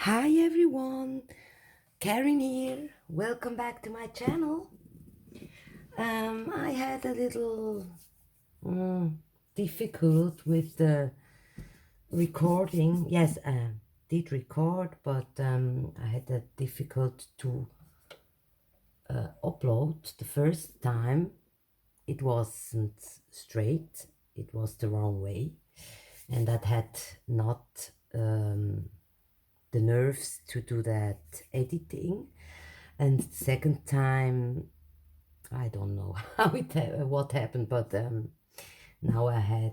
Hi everyone, Karin here. Welcome back to my channel. I had a little difficult with the recording. Yes, I did record, but I had a difficult to upload the first time. It wasn't straight. It was the wrong way, and that had not the nerves to do that editing. And the second time, I don't know what happened, but now I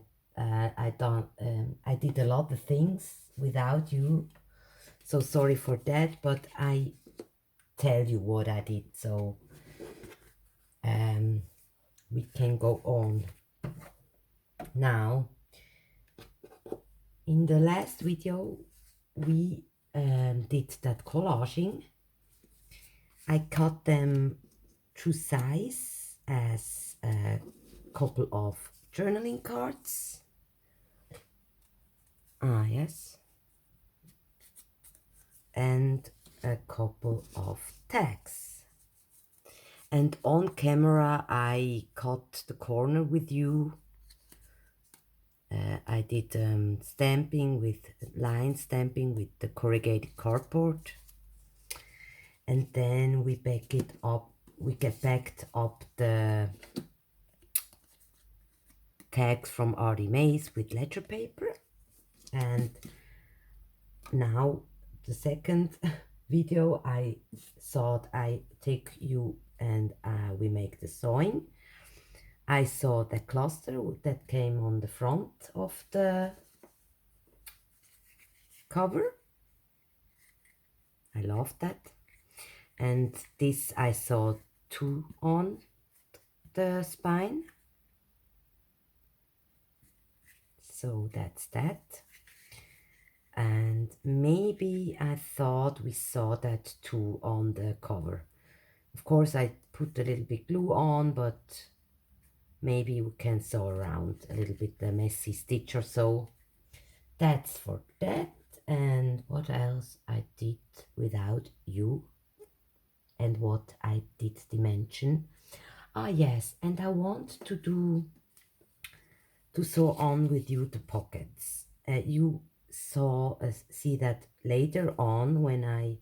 did a lot of things without you. So sorry for that, but I tell you what I did, so we can go on. Now, in the last video, we did that collaging. I cut them to size as a couple of journaling cards. Yes. And a couple of tags. And on camera I cut the corner with you. I did line stamping with the corrugated cardboard. And then we backed up the tags from Artymaze with ledger paper. And now the second video, I thought I take you and we make the sewing. I saw the cluster that came on the front of the cover. I love that. And this I saw two on the spine. So that's that. And maybe I thought we saw that too on the cover. Of course I put a little bit glue on, but maybe we can sew around a little bit the messy stitch or so. That's for that. And what else I did without you, and what I did dimension. Yes, and I want to sew on with you the pockets. You see that later on when I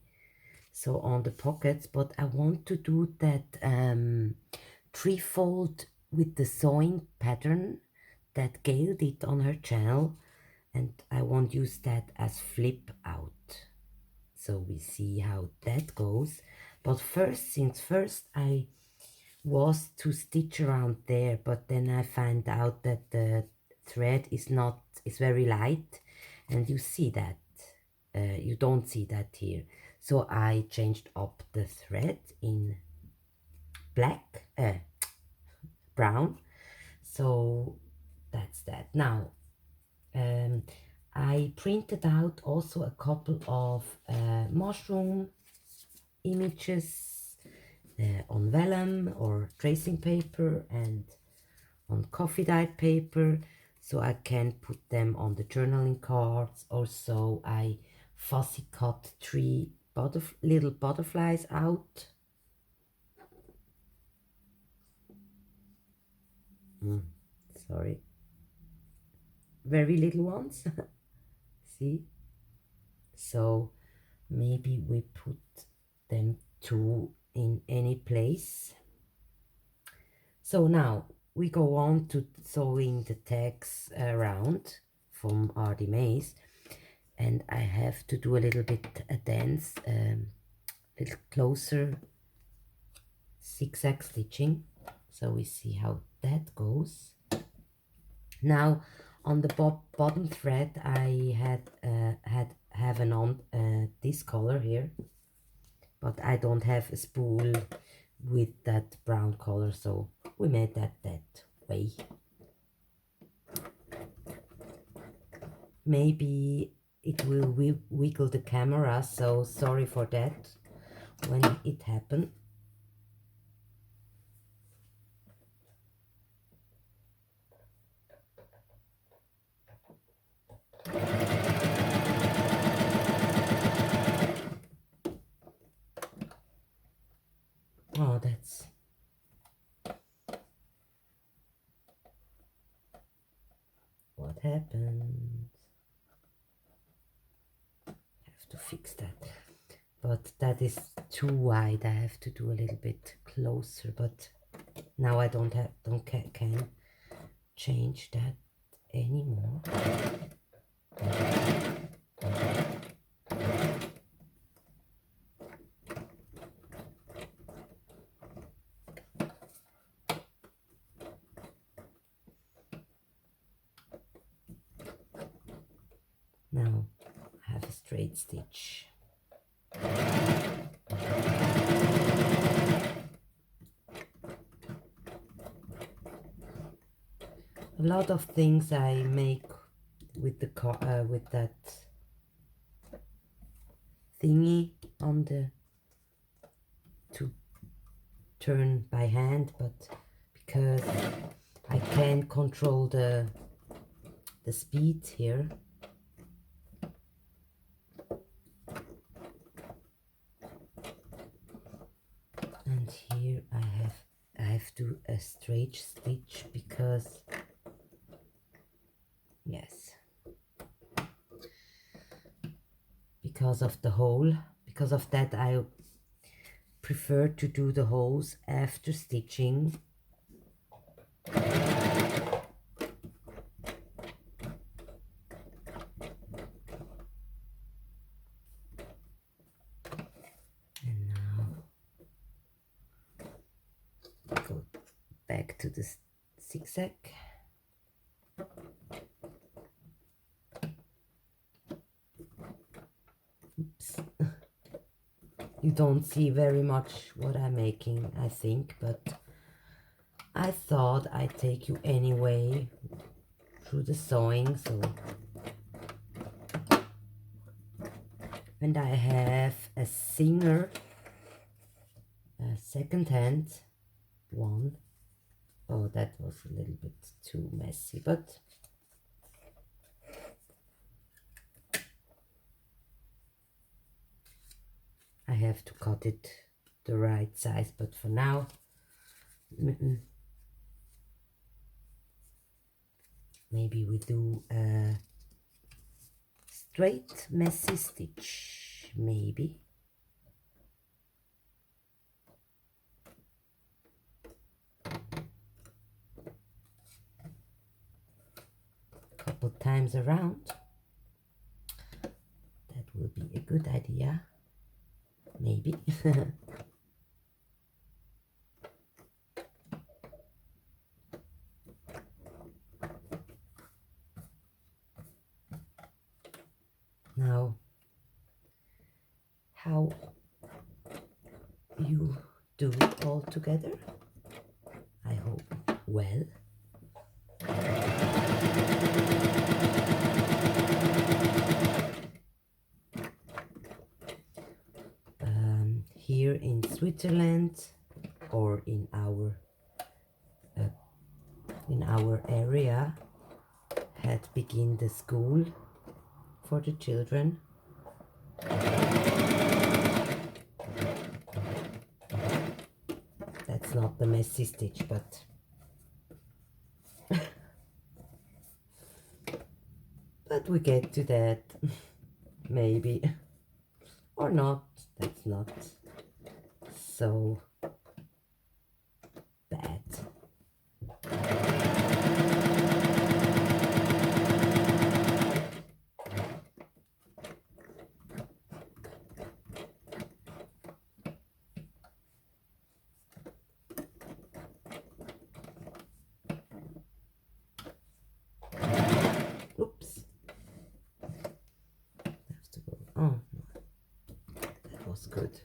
sew on the pockets, but I want to do that threefold with the sewing pattern that Gail did on her channel, and I want to use that as flip out. So we see how that goes. But since first I was to stitch around there, but then I find out that the thread is very light, and you see that you don't see that here. So I changed up the thread in brown. So that's that. Now I printed out also a couple of mushroom images on vellum or tracing paper and on coffee dyed paper, so I can put them on the journaling cards. Also I fussy cut 3 little butterflies out. Sorry, very little ones. See, so maybe we put them 2 in any place. So now we go on to sewing the tags around from Artymaze, and I have to do a little bit a dance, a little closer zigzag stitching, so we see how that goes. Now on the bottom thread I have this color here, but I don't have a spool with that brown color, so we made that way. Maybe it will wiggle the camera, so sorry for that when it happened. Oh, that's what happened. Have to fix that. But that is too wide. I have to do a little bit closer. But now I don't can change that anymore. Now I have a straight stitch. A lot of things I make with the with that thingy on the to turn by hand, but because I can't control the speed here, and here I have to a straight stitch because yes, because of the hole. Because of that I prefer to do the holes after stitching. And now go back to the zigzag. Oops. You don't see very much what I'm making, I think, but I thought I'd take you anyway through the sewing. So, and I have a Singer, a second-hand one. Oh, that was a little bit too messy, but I have to cut it the right size. But for now, maybe we do a straight messy stitch, maybe. Couple times around. That will be a good idea, maybe. Now, how you do it all together? I hope well. Here in Switzerland, or in our area, had begun the school for the children. That's not the messy stitch, but but we get to that. Maybe, or not. That's not so bad. Oops. Have to go. Oh, that was good.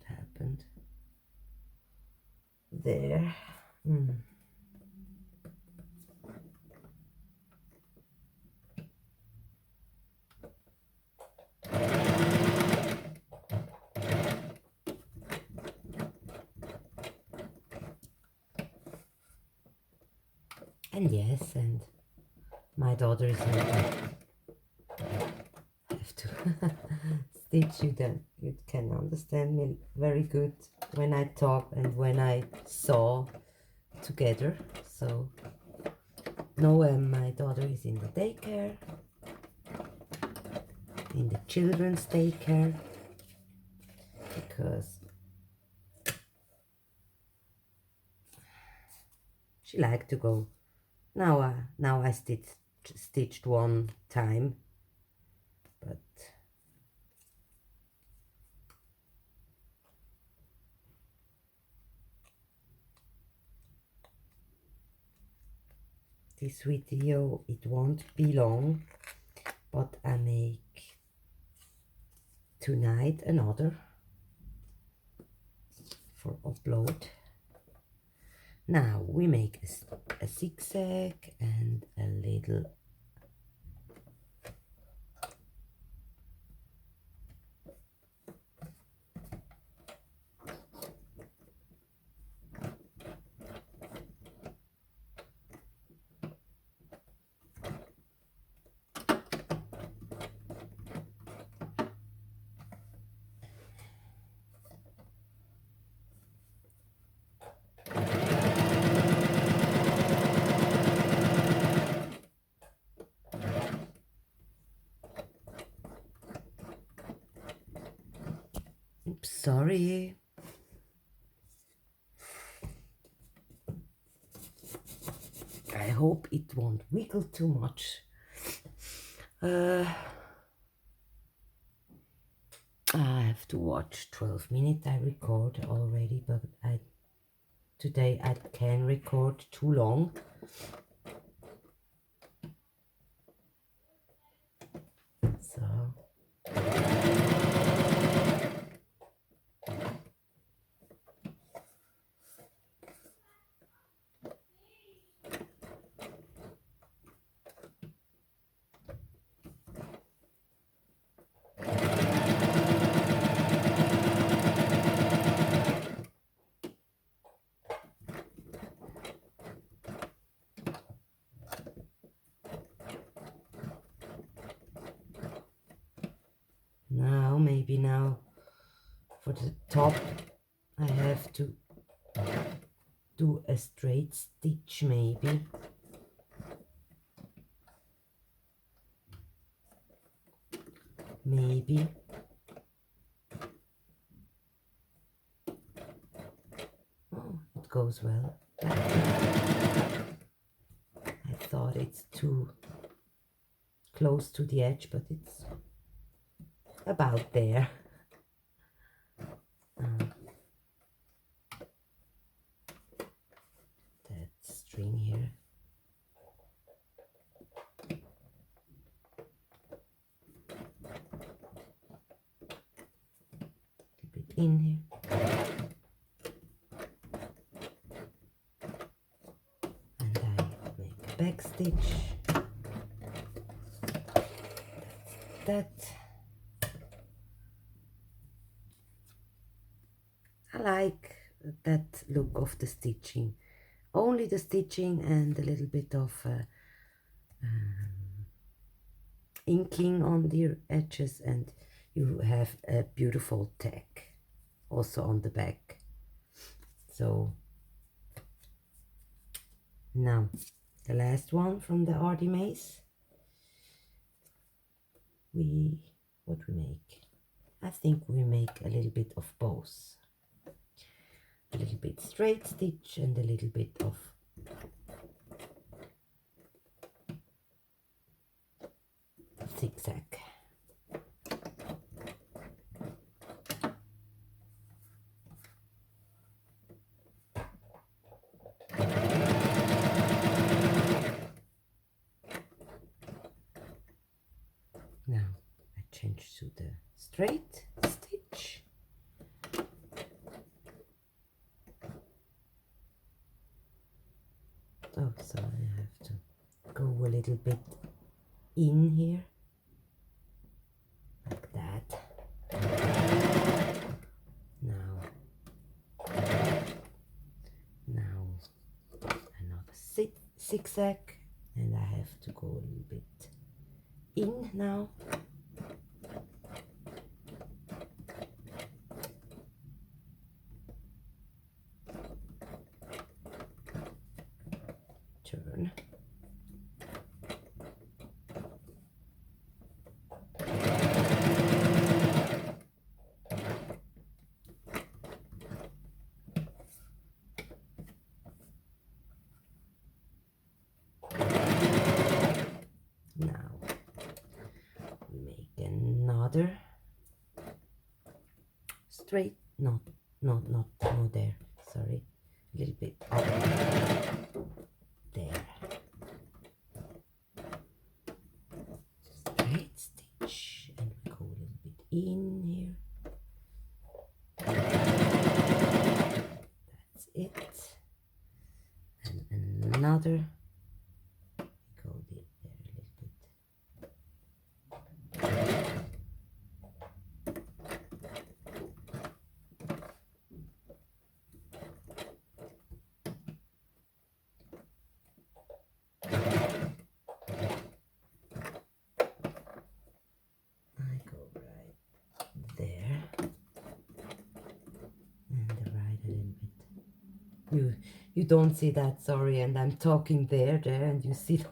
Happened there. And yes, and my daughter is not have to stitch you, then you can understand me very good when I talk and when I sew together. So no, my daughter is in the daycare, in the children's daycare, because she liked to go. Now I stitched one time, but this video, it won't be long, but I make tonight another for upload. Now we make a zigzag and a little sorry. I hope it won't wiggle too much. I have to watch 12 minutes. I record already, but today I can record too long. So maybe now for the top I have to do a straight stitch, maybe. Oh, it goes well. I thought it's too close to the edge, but it's about there. That string here. A bit in here. And I make a back stitch. That. I like that look of the stitching. Only the stitching and a little bit of inking on the edges, and you have a beautiful tag also on the back. So now the last one from the Artymaze. What we make? I think we make a little bit of both. A little bit straight stitch and a little bit of zigzag. Now I change to the straight stitch. Oh, so I have to go a little bit in here, like that. Now another zigzag, and I have to go a little bit in now. Turn. Now we make another straight, no there, sorry, a little bit up there, straight stitch, and we go a little bit in here. That's it. And another, go there a little bit. I go right there and right a little bit. You don't see that, sorry, and I'm talking there, and you see,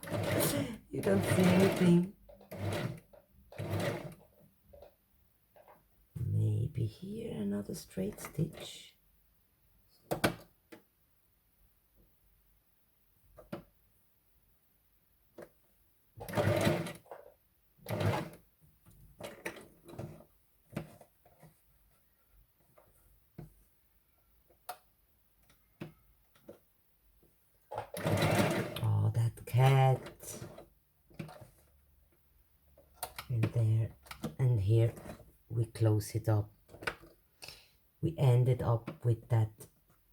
you don't see anything. Maybe here another straight stitch. Oh, that cat. And there and here we close it up. We ended up with that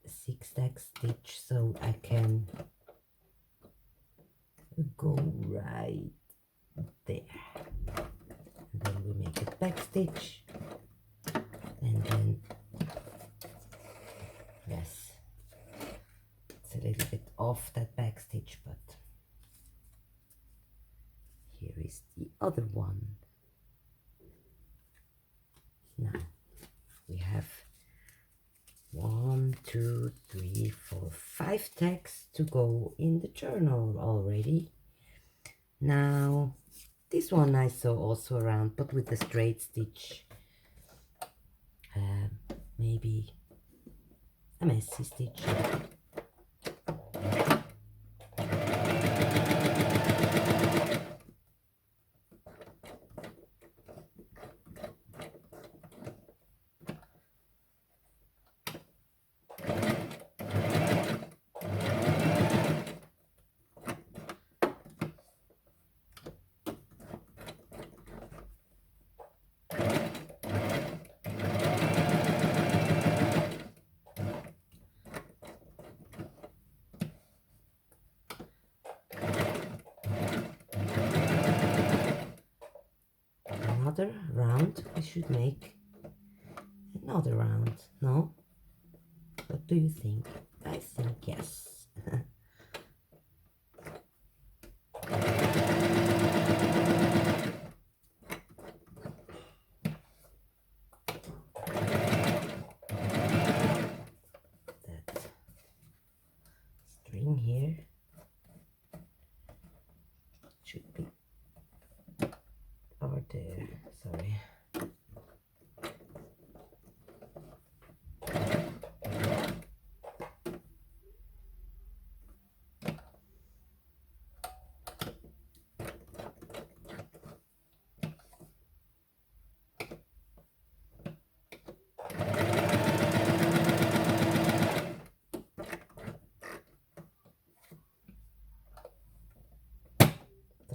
zigzag stitch, so I can go right there. And then we make a back stitch, and then yes, it's a little bit off that back stitch, but here is the other one. Now we have 1, 2, 3, 4, 5 tags to go in the journal already. Now this one I sew also around, but with a straight stitch, maybe a messy stitch. Another round, we should make another round, no? What do you think? I think yes. That string here should be over there, sorry.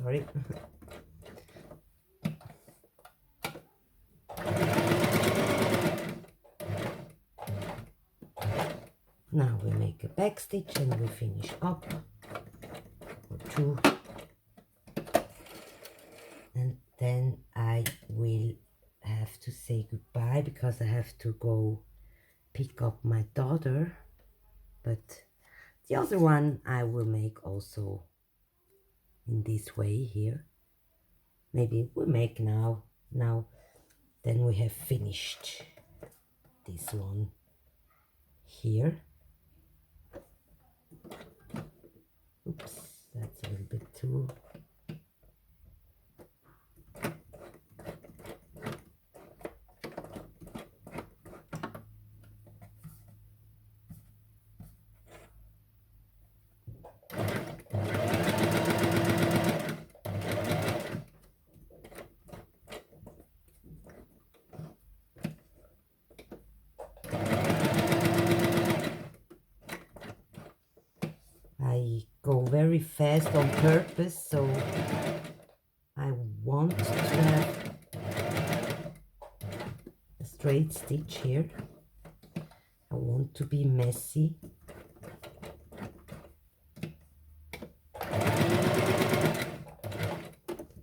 Sorry. Now we make a back stitch and we finish up, or 2, and then I will have to say goodbye because I have to go pick up my daughter, but The other one I will make also in this way here. Maybe we'll make now. Then we have finished this one here. Oops, that's a little bit too. I go very fast on purpose, so I want to have a straight stitch here. I want to be messy.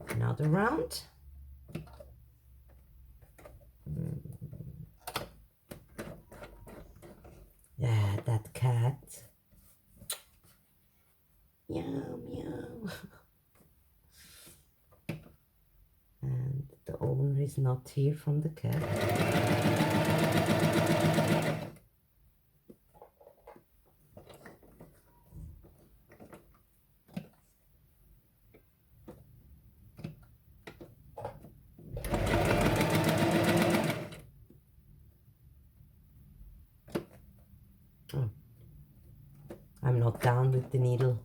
Another round. Yeah, that cat. Meow, meow. And the owner is not here from the cat. Oh. I'm not down with the needle.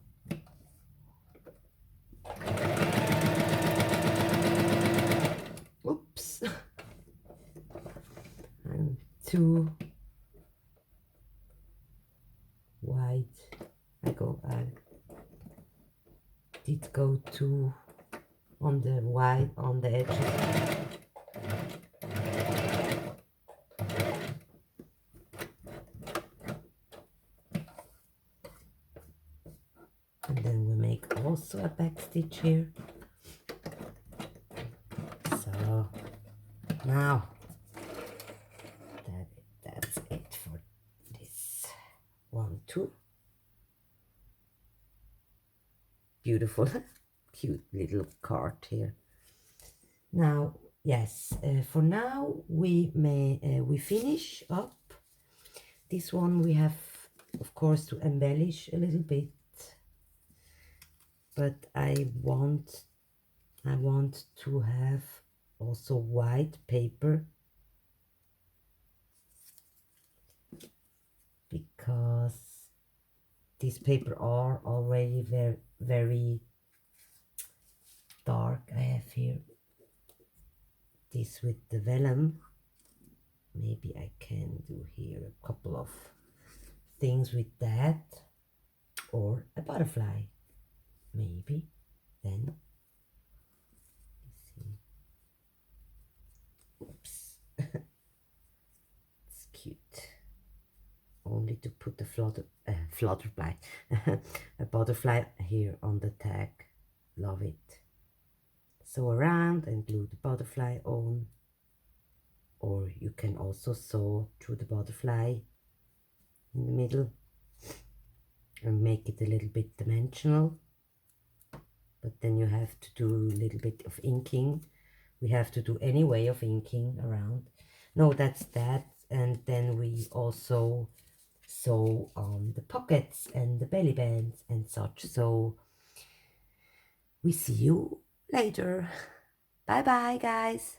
Oops. I'm too wide. I did go too on the wide on the edges. And then we make also a back stitch here. So now that's it for this one too. Beautiful, cute little card here. Now, yes, for now we finish up. This one we have, of course, to embellish a little bit, but I want to have also white paper, because these paper are already very dark. I have here this with the vellum. Maybe I can do here a couple of things with that, or a butterfly maybe. Then let's see. Oops. It's cute. Only to put the flutterfly a butterfly here on the tag. Love it. Sew around and glue the butterfly on, or you can also sew through the butterfly in the middle and make it a little bit dimensional. But then you have to do a little bit of inking. We have to do any way of inking around. No, that's that. And then we also sew on the pockets and the belly bands and such. So we see you later. Bye bye, guys.